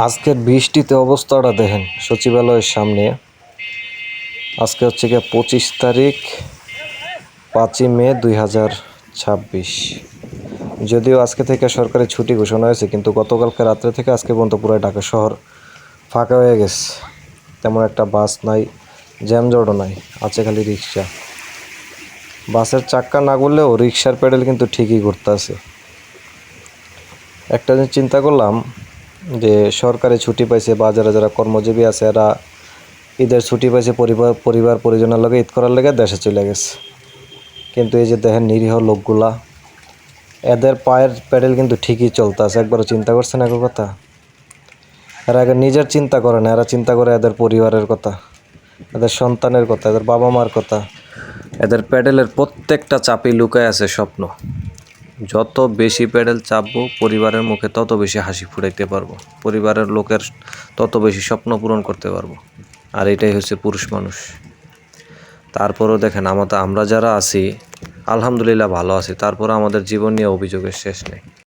আজকের বৃষ্টিতে অবস্থাটা দেখেন সচিবালয়ের সামনে। আজকে হচ্ছে গিয়ে 25 তারিখ 5ই মে 2026। যদিও আজকে থেকে সরকারি ছুটি ঘোষণা হয়েছে, কিন্তু গতকালকে রাত্রে থেকে আজকে পর্যন্ত পুরো ঢাকা শহর ফাঁকা হয়ে গেছে। তেমন একটা বাস নাই, জ্যামজটও নাই, আছে খালি রিক্সা। বাসের চাক্কা না করলেও রিক্সার প্যাডেল কিন্তু ঠিকই করতে আছে। একটা জিনিস চিন্তা করলাম যে সরকারি ছুটি পাইছে বা যারা কর্মজীবী আছে এরা ঈদের ছুটি পাইছে, পরিবার পরিজনের লগে ঈদ করার লেগে দেশে চলে গেছে। কিন্তু এই যে দেখেন নিরীহ লোকগুলা, এদের পায়ের প্যাডেল কিন্তু ঠিকই চলতে আছে। একবারও চিন্তা করছেন এক কথা? এরা আগে নিজের চিন্তা করে না, এরা চিন্তা করে এদের পরিবারের কথা, এদের সন্তানের কথা, এদের বাবা মার কথা। এদের প্যাডেলের প্রত্যেকটা চাপই লুকায় আছে স্বপ্ন। যত বেশি প্যাডেল চাপবো পরিবারের মুখে তত বেশি হাসি ফুটাইতে পারবো, পরিবারের লোকের তত বেশি স্বপ্ন পূরণ করতে পারবো। আর এটাই হচ্ছে পুরুষ মানুষ। তারপরও দেখেন আমরা যারা আছি আলহামদুলিল্লাহ ভালো আছি, তারপরও আমাদের জীবন নিয়ে অভিযোগের শেষ নেই।